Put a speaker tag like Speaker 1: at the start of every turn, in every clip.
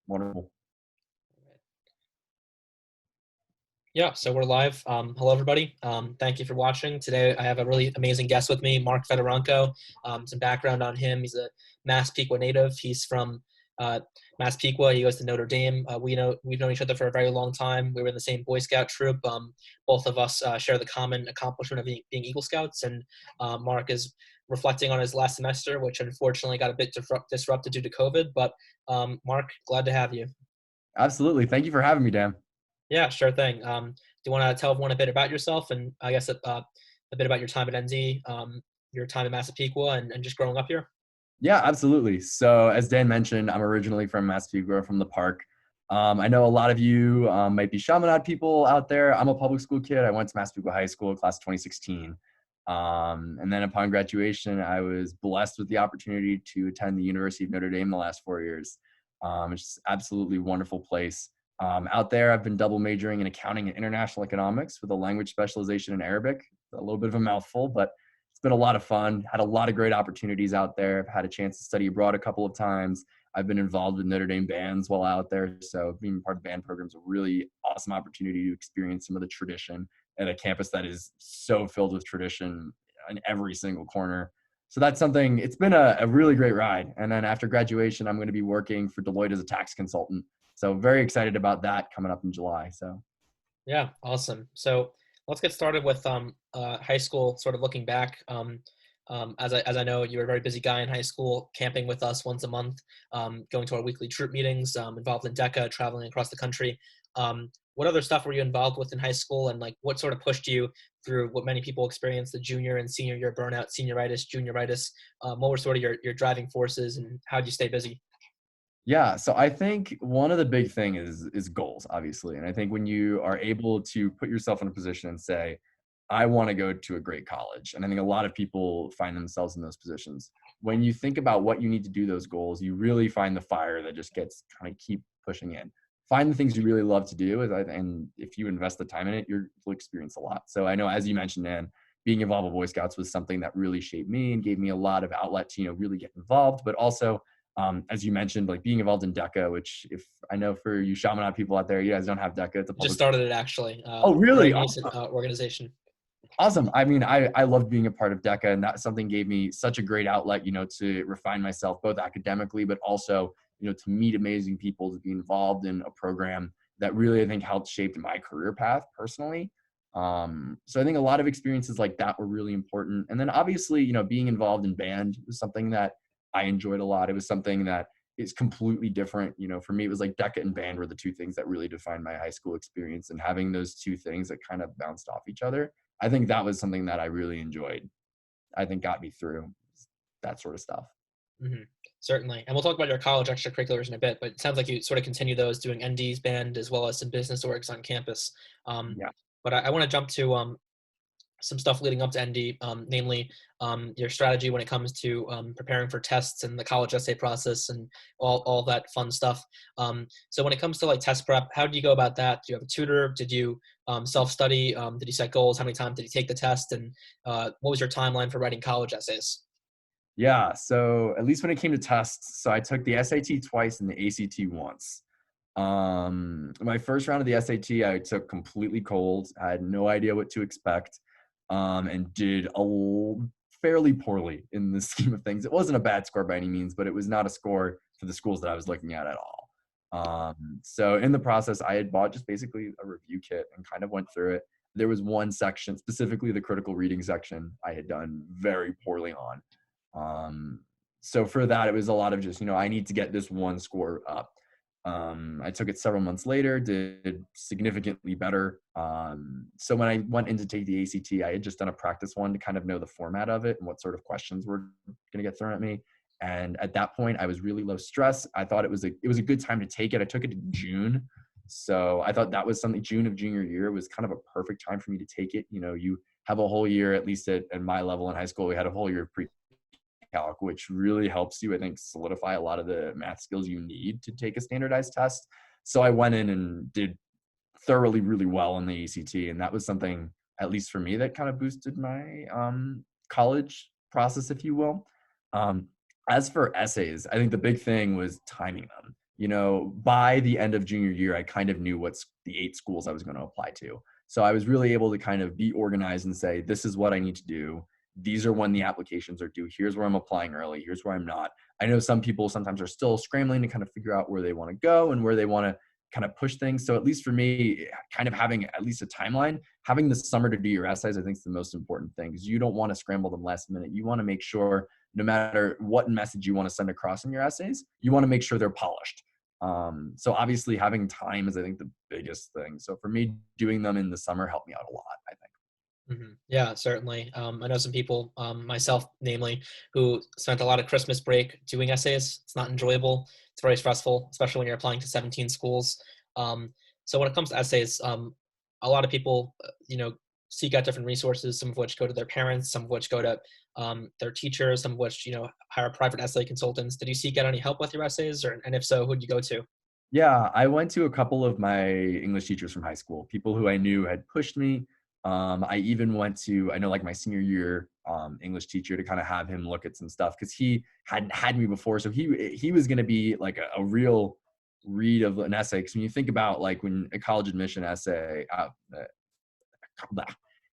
Speaker 1: Wonderful.
Speaker 2: Yeah, so we're live. Hello, everybody. Thank you for watching. Today, I have a really amazing guest with me, Mark Federonko. Some background on him. He's a Massapequa native. He's from uh, Massapequa. He goes to Notre Dame. We've known each other for a very long time. We were in the same Boy Scout troop. Both of us share the common accomplishment of being Eagle Scouts. And Mark is reflecting on his last semester, which unfortunately got a bit disrupted due to COVID. But Mark, glad to have you.
Speaker 1: Absolutely. Thank you for having me, Dan.
Speaker 2: Yeah, sure thing. Do you want to tell everyone a bit about yourself and I guess a bit about your time at NZ, your time in Massapequa, and just growing up here?
Speaker 1: Yeah, absolutely. So as Dan mentioned, I'm originally from Massapequa, from the park. I know a lot of you might be Chaminade people out there. I'm a public school kid. I went to Massapequa High School, class of 2016. And then upon graduation, I was blessed with the opportunity to attend the University of Notre Dame the last 4 years. It's absolutely wonderful place. Out there, I've been double majoring in accounting and international economics with a language specialization in Arabic. A little bit of a mouthful, but it's been a lot of fun. Had a lot of great opportunities out there. I've had a chance to study abroad a couple of times. I've been involved with Notre Dame bands while out there. So being part of band programs is a really awesome opportunity to experience some of the tradition at a campus that is so filled with tradition in every single corner. So that's something, it's been a really great ride. And then after graduation, I'm going to be working for Deloitte as a tax consultant. So very excited about that coming up in July. So
Speaker 2: Yeah, awesome. So let's get started with high school. Sort of looking back, as I know, you were a very busy guy in high school, camping with us once a month, going to our weekly troop meetings, involved in DECA, traveling across the country. What other stuff were you involved with in high school, and like what sort of pushed you through what many people experience, the junior and senior year burnout, senioritis, junioritis? What were sort of your driving forces, and how did you stay busy?
Speaker 1: yeah, so I think one of the big thing is goals, obviously. And I think when you are able to put yourself in a position and say, I want to go to a great college. And I think a lot of people find themselves in those positions. When you think about what you need to do those goals, you really find the fire that just gets kind of keep pushing in. Find the things you really love to do, and if you invest the time in it, you'll experience a lot. So I know, as you mentioned, Dan, being involved with Boy Scouts was something that really shaped me and gave me a lot of outlet to, really get involved, but also as you mentioned, like being involved in DECA, which if I know for you Chaminade people out there, you guys don't have DECA. It's a
Speaker 2: Just
Speaker 1: public.
Speaker 2: started it actually.
Speaker 1: Oh,
Speaker 2: Very
Speaker 1: really?
Speaker 2: nascent organization.
Speaker 1: Awesome. I mean, I loved being a part of DECA, and that something gave me such a great outlet, to refine myself both academically, but also, to meet amazing people, to be involved in a program that really, I think, helped shape my career path personally. So I think a lot of experiences like that were really important. And then obviously, being involved in band was something that I enjoyed a lot. It was something that is completely different. For me, it was like DECA and band were the two things that really defined my high school experience, and having those two things that kind of bounced off each other, I think that was something that I really enjoyed. I think got me through that sort of stuff.
Speaker 2: Hmm. Certainly. And we'll talk about your college extracurriculars in a bit, but it sounds like you sort of continue those doing ND's band as well as some business orgs on campus. Um,
Speaker 1: Yeah.
Speaker 2: but I want to jump to some stuff leading up to ND, namely your strategy when it comes to preparing for tests and the college essay process and all that fun stuff. So when it comes to like test prep, how do you go about that? Do you have a tutor? Did you self-study? Did you set goals? How many times did you take the test? And what was your timeline for writing college essays?
Speaker 1: Yeah. So at least when it came to tests, so I took the SAT twice and the ACT once. My first round of the SAT, I took completely cold. I had no idea what to expect, and did fairly poorly in the scheme of things. It wasn't a bad score by any means, but it was not a score for the schools that I was looking at all. So in the process, I had bought just basically a review kit and kind of went through it. There was one section, specifically the critical reading section, I had done very poorly on. So for that, it was a lot of just, I need to get this one score up. I took it several months later, did significantly better. So when I went in to take the ACT, I had just done a practice one to kind of know the format of it and what sort of questions were going to get thrown at me. And at that point, I was really low stress. I thought it was a good time to take it. I took it in June. So I thought that was something. June of junior year was kind of a perfect time for me to take it. You have a whole year, at least at my level in high school, we had a whole year of calc, which really helps you, I think, solidify a lot of the math skills you need to take a standardized test. So I went in and did thoroughly really well in the ACT, and that was something, at least for me, that kind of boosted my college process, if you will. As for essays, I think the big thing was timing them. by the end of junior year, I kind of knew what's the 8 schools I was going to apply to. So I was really able to kind of be organized and say, this is what I need to do. These are when the applications are due. Here's where I'm applying early. Here's where I'm not. I know some people sometimes are still scrambling to kind of figure out where they want to go and where they want to kind of push things. So at least for me, kind of having at least a timeline, having the summer to do your essays, I think is the most important thing, because you don't want to scramble them last minute. You want to make sure no matter what message you want to send across in your essays, you want to make sure they're polished. So obviously having time is, I think, the biggest thing. So for me, doing them in the summer helped me out a lot, I think.
Speaker 2: Yeah, certainly. I know some people, myself namely, who spent a lot of Christmas break doing essays. It's not enjoyable. It's very stressful, especially when you're applying to 17 schools. So when it comes to essays, a lot of people, seek out different resources, some of which go to their parents, some of which go to their teachers, some of which, hire private essay consultants. Did you seek out any help with your essays? And if so, who'd you go to?
Speaker 1: Yeah, I went to a couple of my English teachers from high school, people who I knew had pushed me. I even went to, I know, like my senior year English teacher, to kind of have him look at some stuff, because he hadn't had me before. So he was going to be like a real read of an essay. Because when you think about like when a college admission essay,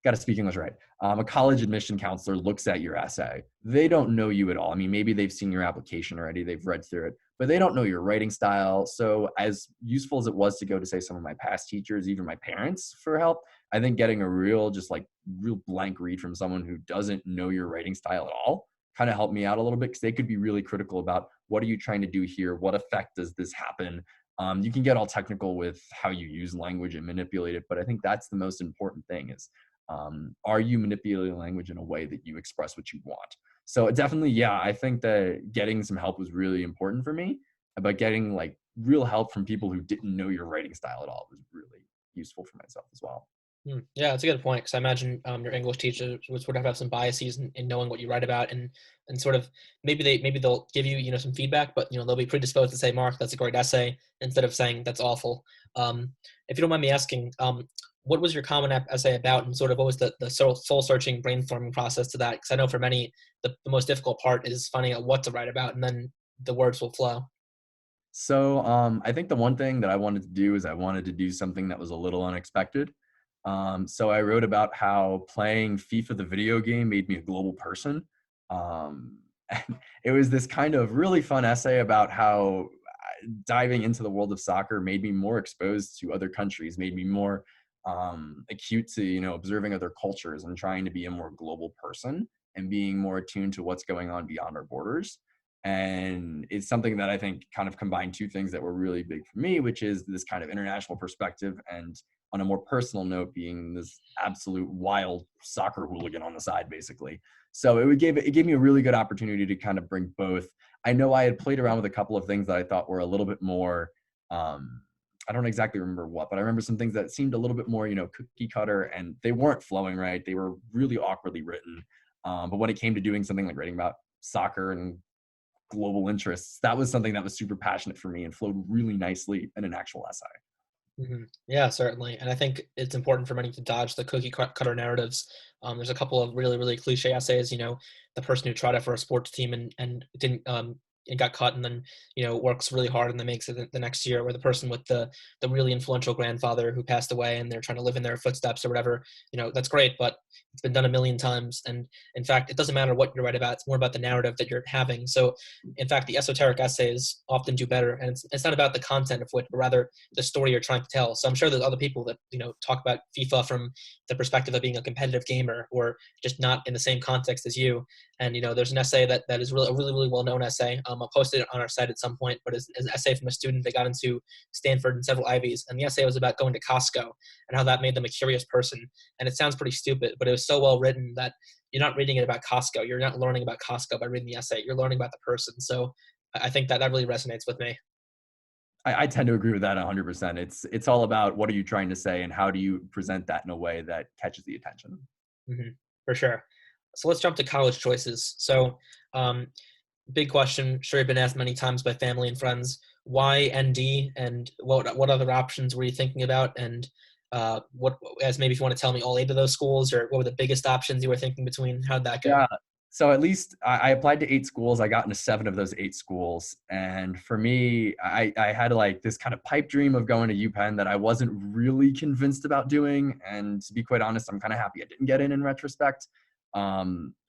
Speaker 1: got to speak English right. A college admission counselor looks at your essay. They don't know you at all. I mean, maybe they've seen your application already, they've read through it, but they don't know your writing style. So as useful as it was to go to, say, some of my past teachers, even my parents, for help, I think getting a real blank read from someone who doesn't know your writing style at all kind of helped me out a little bit, because they could be really critical about, what are you trying to do here? What effect does this happen? You can get all technical with how you use language and manipulate it, but I think that's the most important thing is, are you manipulating language in a way that you express what you want? So definitely, yeah, I think that getting some help was really important for me, but getting like real help from people who didn't know your writing style at all was really useful for myself as well.
Speaker 2: Yeah, that's a good point, because I imagine your English teacher would sort of have some biases in knowing what you write about, and sort of maybe they'll give you some feedback, but they'll be predisposed to say, Mark, that's a great essay, instead of saying that's awful. If you don't mind me asking, what was your common essay about, and sort of what was the soul searching brainstorming process to that? Because I know for many the most difficult part is finding out what to write about, and then the words will flow.
Speaker 1: So I think the one thing that I wanted to do is I wanted to do something that was a little unexpected. So I wrote about how playing FIFA, the video game, made me a global person. And it was this kind of really fun essay about how diving into the world of soccer made me more exposed to other countries, made me more acute to observing other cultures and trying to be a more global person and being more attuned to what's going on beyond our borders. And it's something that I think kind of combined two things that were really big for me, which is this kind of international perspective, and on a more personal note, being this absolute wild soccer hooligan on the side, basically. So it gave me a really good opportunity to kind of bring both. I know I had played around with a couple of things that I thought were a little bit more, I don't exactly remember what, but I remember some things that seemed a little bit more, cookie cutter, and they weren't flowing right. They were really awkwardly written. But when it came to doing something like writing about soccer and global interests, that was something that was super passionate for me and flowed really nicely in an actual essay.
Speaker 2: Yeah, certainly. And I think it's important for many to dodge the cookie cutter narratives. There's a couple of really, really cliche essays, the person who tried out for a sports team and didn't, and got cut, and then, works really hard and then makes it the next year, or the person with the really influential grandfather who passed away and they're trying to live in their footsteps or whatever. That's great, but it's been done a million times. And in fact, it doesn't matter what you write about. It's more about the narrative that you're having. So in fact, the esoteric essays often do better. And it's not about the content of which, but rather the story you're trying to tell. So I'm sure there's other people that, talk about FIFA from the perspective of being a competitive gamer, or just not in the same context as you. And, there's an essay that is really a really, really well-known essay. I'll post it on our site at some point, but it's an essay from a student that got into Stanford and several Ivies. And the essay was about going to Costco and how that made them a curious person. And it sounds pretty stupid, but it was so well written that you're not reading it about Costco. You're not learning about Costco by reading the essay. You're learning about the person. So I think that really resonates with me.
Speaker 1: I tend to agree with that 100%. It's all about what are you trying to say and how do you present that in a way that catches the attention.
Speaker 2: hmm For sure. So let's jump to college choices. So, big question. Sure, you've been asked many times by family and friends. Why ND, and what other options were you thinking about? And what, as maybe if you want to tell me all 8 of those schools, or what were the biggest options you were thinking between? How'd that
Speaker 1: Yeah.
Speaker 2: go?
Speaker 1: So at least I applied to 8 schools. I got into 7 of those 8 schools. And for me, I had like this kind of pipe dream of going to UPenn that I wasn't really convinced about doing. And to be quite honest, I'm kind of happy I didn't get in retrospect.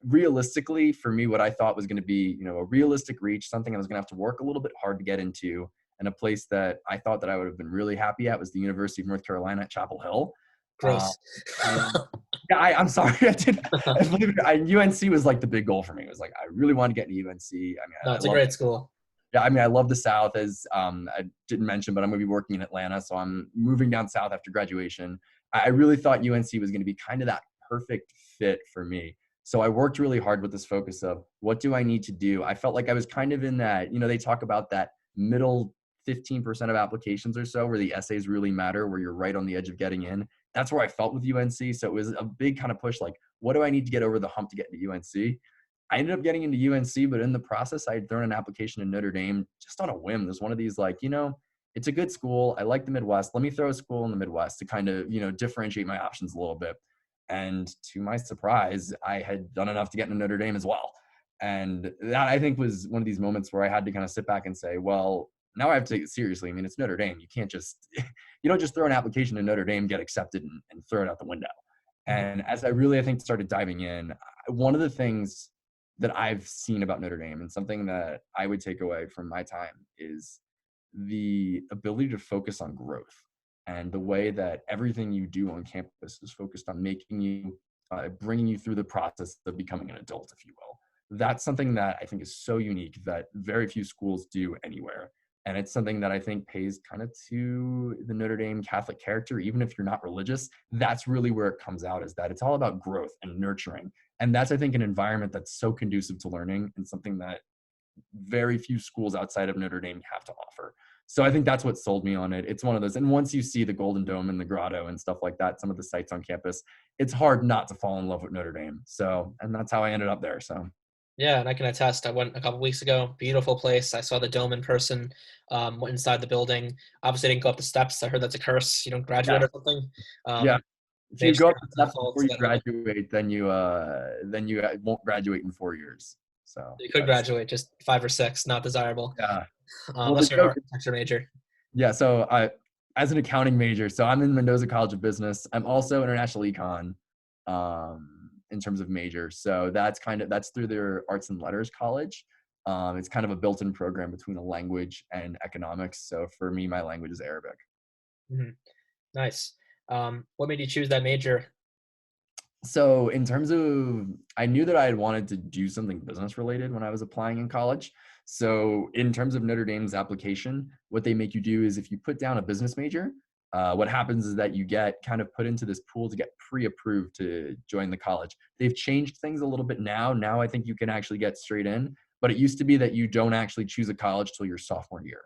Speaker 1: Realistically, for me, what I thought was going to be, a realistic reach, something I was going to have to work a little bit hard to get into, and a place that I thought that I would have been really happy at was the University of North Carolina at Chapel Hill. Uh,
Speaker 2: Gross.
Speaker 1: and yeah, I'm sorry. UNC was like the big goal for me. It was like, I really want to get into UNC. I mean,
Speaker 2: No,
Speaker 1: I
Speaker 2: it's a
Speaker 1: love
Speaker 2: great school.
Speaker 1: Yeah, I mean, I love the South, as I didn't mention, but I'm going to be working in Atlanta. So I'm moving down South after graduation. I really thought UNC was going to be kind of that perfect fit for me. So I worked really hard with this focus of what do I need to do? I felt like I was kind of in that, they talk about that middle 15% of applications or so where the essays really matter, where you're right on the edge of getting in. That's where I felt with UNC. So it was a big kind of push, like, what do I need to get over the hump to get into UNC? I ended up getting into UNC, but in the process, I had thrown an application to Notre Dame just on a whim. There's one of these like, it's a good school. I like the Midwest. Let me throw a school in the Midwest to kind of, differentiate my options a little bit. And to my surprise, I had done enough to get into Notre Dame as well. And that, I think, was one of these moments where I had to kind of sit back and say, well, now I have to take it seriously. I mean, it's Notre Dame. You can't just, you don't just throw an application to Notre Dame, get accepted, and throw it out the window.
Speaker 2: Mhm.
Speaker 1: And as I really, I think, started diving in, one of the things that I've seen about Notre Dame, and something that I would take away from my time, is the ability to focus on growth, and the way that everything you do on campus is focused on making you, bringing you through the process of becoming an adult, if you will. That's something that I think is so unique that very few schools do anywhere. And it's something that I think pays kind of to the Notre Dame Catholic character, even if you're not religious. That's really where it comes out, is that it's all about growth and nurturing. And that's, I think, an environment that's so conducive to learning, and something that very few schools outside of Notre Dame have to offer. So I think that's what sold me on it. It's one of those. And once you see the Golden Dome and the Grotto and stuff like that, some of the sites on campus, it's hard not to fall in love with Notre Dame. So, and that's how I ended up there. So,
Speaker 2: Yeah, and I can attest. I went a couple weeks ago. Beautiful place. I saw the dome in person. Went inside the building. Obviously, didn't go up the steps. I heard that's a curse. You don't graduate
Speaker 1: yeah.
Speaker 2: or something.
Speaker 1: Yeah.
Speaker 2: Um,
Speaker 1: If you
Speaker 2: Made
Speaker 1: go
Speaker 2: sure
Speaker 1: up the
Speaker 2: not to
Speaker 1: steps
Speaker 2: fall
Speaker 1: before
Speaker 2: into
Speaker 1: you
Speaker 2: that hole.
Speaker 1: graduate, then you won't graduate in 4 years. So
Speaker 2: You could
Speaker 1: that's,
Speaker 2: graduate, just 5 or 6, not desirable.
Speaker 1: yeah. Well, the
Speaker 2: Unless you're an
Speaker 1: joke,
Speaker 2: architecture major.
Speaker 1: yeah. So as an accounting major, so I'm in Mendoza College of Business. I'm also international econ, in terms of major. So that's through their arts and letters college. It's kind of a built-in program between a language and economics. So for me, my language is Arabic.
Speaker 2: Hmm. Nice. What made you choose that major?
Speaker 1: So in terms of, I knew that I had wanted to do something business related when I was applying in college. So in terms of Notre Dame's application, what they make you do is, if you put down a business major, what happens is that you get kind of put into this pool to get pre-approved to join the college. They've changed things a little bit now. Now I think you can actually get straight in, but it used to be that you don't actually choose a college till your sophomore year.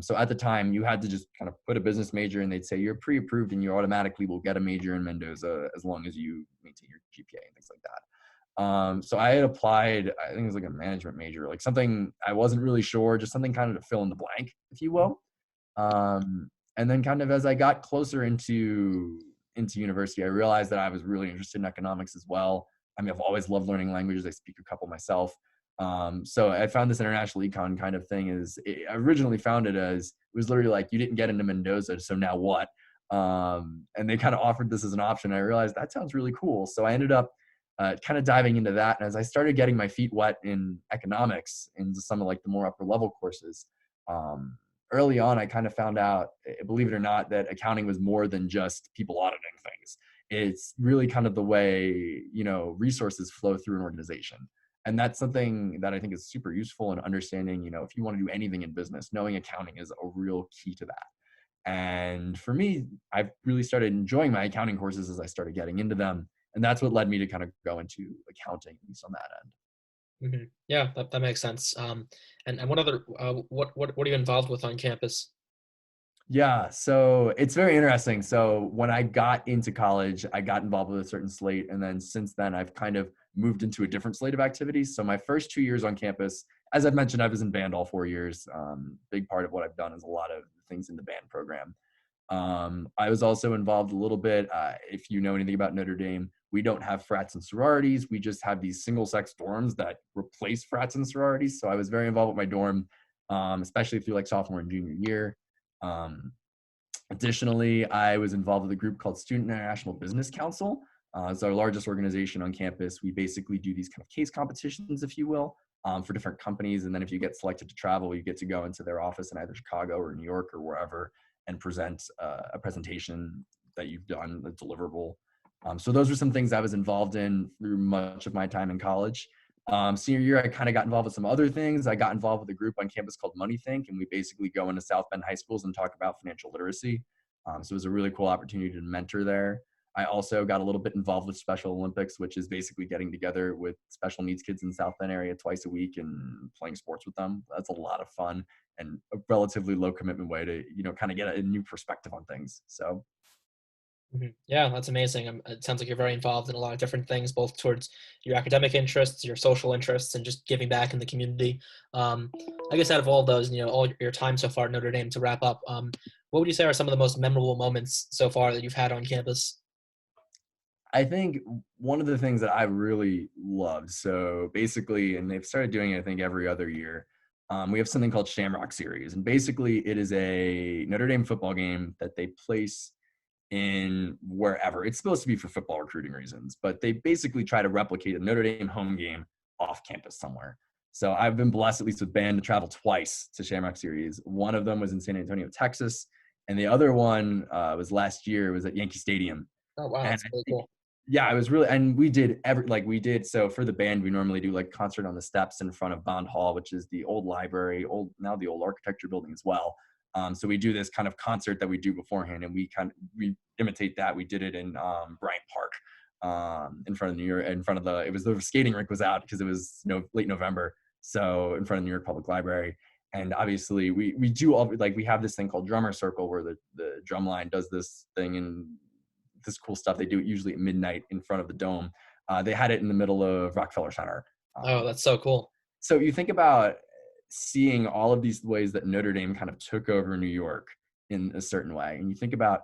Speaker 1: So at the time, you had to just kind of put a business major, and they'd say you're pre-approved and you automatically will get a major in Mendoza as long as you maintain your GPA and things like that. So I had applied, I think it was like a management major, like something I wasn't really sure, just something kind of to fill in the blank, if you will. And then kind of as I got closer into university, I realized that I was really interested in economics as well. I mean, I've always loved learning languages. I speak a couple myself. So I found this international econ kind of thing I originally found it as, it was literally like, you didn't get into Mendoza, so now what? And they kind of offered this as an option. I realized that sounds really cool. So I ended up kind of diving into that. And as I started getting my feet wet in economics, into some of like the more upper level courses, early on, I kind of found out, believe it or not, that accounting was more than just people auditing things. It's really kind of the way, resources flow through an organization. And that's something that I think is super useful in understanding, if you want to do anything in business, knowing accounting is a real key to that. And for me, I've really started enjoying my accounting courses as I started getting into them. And that's what led me to kind of go into accounting, at least on that end.
Speaker 2: Yeah, that makes sense. And what other what are you involved with on campus?
Speaker 1: Yeah, so it's very interesting. So when I got into college, I got involved with a certain slate. And then since then, I've kind of moved into a different slate of activities. So my first 2 years on campus, as I've mentioned, I was in band all 4 years. Big part of what I've done is a lot of things in the band program. I was also involved a little bit. If you know anything about Notre Dame, we don't have frats and sororities. We just have these single-sex dorms that replace frats and sororities. So I was very involved with my dorm, especially through like sophomore and junior year. Um, Additionally, I was involved with a group called Student International Business Council. It's our largest organization on campus. We basically do these kind of case competitions, if you will, for different companies. And then if you get selected to travel, you get to go into their office in either Chicago or New York or wherever and present a presentation that you've done, a deliverable. So those were some things I was involved in through much of my time in college. Senior year, I kind of got involved with some other things. I got involved with a group on campus called Money Think, and we basically go into South Bend high schools and talk about financial literacy. So it was a really cool opportunity to mentor there. I also got a little bit involved with Special Olympics, which is basically getting together with special needs kids in the South Bend area twice a week and playing sports with them. That's a lot of fun and a relatively low commitment way to, kind of get a new perspective on things. So
Speaker 2: Yeah, that's amazing. It sounds like you're very involved in a lot of different things, both towards your academic interests, your social interests, and just giving back in the community. Um, I guess out of all of those, all your time so far at Notre Dame, to wrap up, what would you say are some of the most memorable moments so far that you've had on campus?
Speaker 1: I think one of the things that I really loved, so basically, and they've started doing it, I think, every other year, we have something called Shamrock Series. And basically, it is a Notre Dame football game that they place in wherever. It's supposed to be for football recruiting reasons, but they basically try to replicate a Notre Dame home game off campus somewhere. So I've been blessed, at least with band, to travel twice to Shamrock Series. One of them was in San Antonio, Texas, and the other one was last year. It was at Yankee Stadium.
Speaker 2: Oh, wow,
Speaker 1: And
Speaker 2: that's
Speaker 1: I
Speaker 2: really
Speaker 1: think,
Speaker 2: cool.
Speaker 1: yeah, I was really, and we did so for the band, we normally do like concert on the steps in front of Bond Hall, which is the old library, now the old architecture building as well. So we do this kind of concert that we do beforehand, and we imitate that. We did it in Bryant Park, in front of New York, in front of it was the skating rink was out because it was late November, so in front of New York Public Library. And obviously we do all, like, we have this thing called drummer circle where the drum line does this thing and this cool stuff. They do it usually at midnight in front of the dome. They had it in the middle of Rockefeller Center.
Speaker 2: Oh, that's so cool.
Speaker 1: So you think about seeing all of these ways that Notre Dame kind of took over New York in a certain way. And you think about,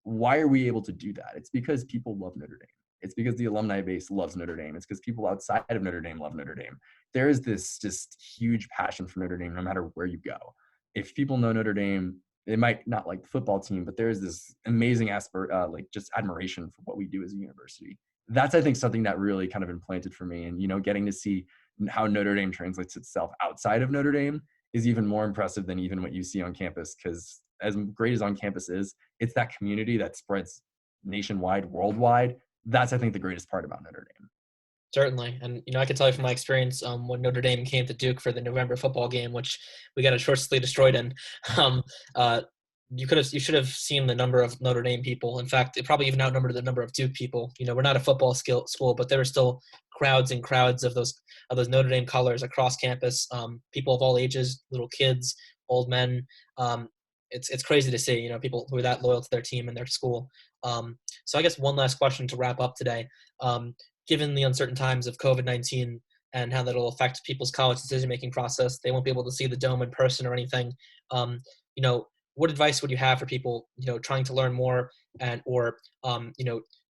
Speaker 1: why are we able to do that? It's because people love Notre Dame. It's because the alumni base loves Notre Dame. It's because people outside of Notre Dame love Notre Dame. There is this just huge passion for Notre Dame no matter where you go. If people know Notre Dame, they might not like the football team, but there's this amazing just admiration for what we do as a university. That's, I think, something that really kind of implanted for me. And, getting to see how Notre Dame translates itself outside of Notre Dame is even more impressive than even what you see on campus. Because as great as on campus is, it's that community that spreads nationwide, worldwide. That's, I think, the greatest part about Notre Dame.
Speaker 2: Certainly, and I can tell you from my experience, when Notre Dame came to Duke for the November football game, which we got atrociously destroyed in, um, uh, you should have seen the number of Notre Dame people. In fact, it probably even outnumbered the number of Duke people. We're not a football school, but there were still crowds and crowds of those Notre Dame colors across campus. People of all ages, little kids, old men. It's crazy to see, people who are that loyal to their team and their school. So I guess one last question to wrap up today. Given the uncertain times of COVID-19 and how that'll affect people's college decision-making process, they won't be able to see the dome in person or anything. What advice would you have for people, trying to learn more or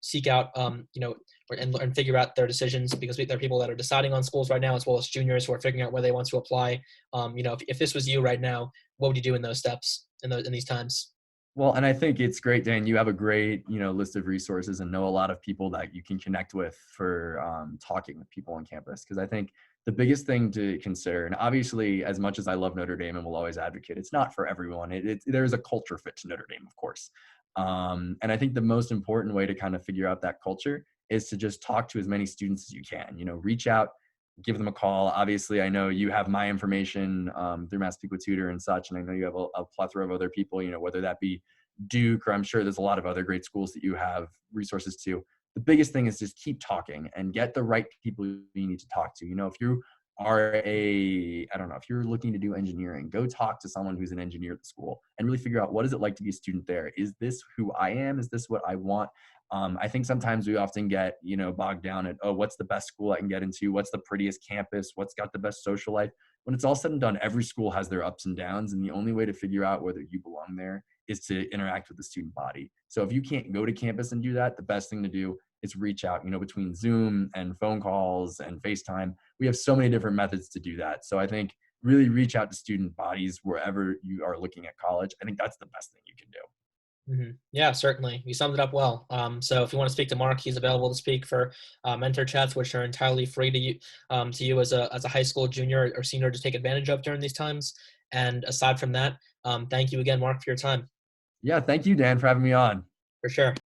Speaker 2: seek out, and figure out their decisions, because there are people that are deciding on schools right now, as well as juniors who are figuring out where they want to apply. If this was you right now, what would you do in those steps in these times?
Speaker 1: Well, and I think it's great, Dan. You have a great, list of resources and know a lot of people that you can connect with for talking with people on campus. Because I think the biggest thing to consider, and obviously, as much as I love Notre Dame and will always advocate, it's not for everyone. There's a culture fit to Notre Dame, of course. And I think the most important way to kind of figure out that culture is to just talk to as many students as you can. Reach out, give them a call. Obviously, I know you have my information through Massapequa Tutor and such, and I know you have a plethora of other people, whether that be Duke, or I'm sure there's a lot of other great schools that you have resources to. The biggest thing is just keep talking and get the right people you need to talk to. If you are I don't know, if you're looking to do engineering, go talk to someone who's an engineer at the school and really figure out, what is it like to be a student there? Is this who I am? Is this what I want? I think sometimes we often get, bogged down at, oh, what's the best school I can get into? What's the prettiest campus? What's got the best social life? When it's all said and done, every school has their ups and downs. And the only way to figure out whether you belong there is to interact with the student body. So if you can't go to campus and do that, the best thing to do is reach out, between Zoom and phone calls and FaceTime. We have so many different methods to do that. So I think really reach out to student bodies wherever you are looking at college. I think that's the best thing you can do.
Speaker 2: Yeah, certainly. You summed it up well. So if you want to speak to Mark, he's available to speak for mentor chats, which are entirely free to you as a high school junior or senior to take advantage of during these times. And aside from that, thank you again, Mark, for your time.
Speaker 1: Yeah, thank you, Dan, for having me on.
Speaker 2: For sure.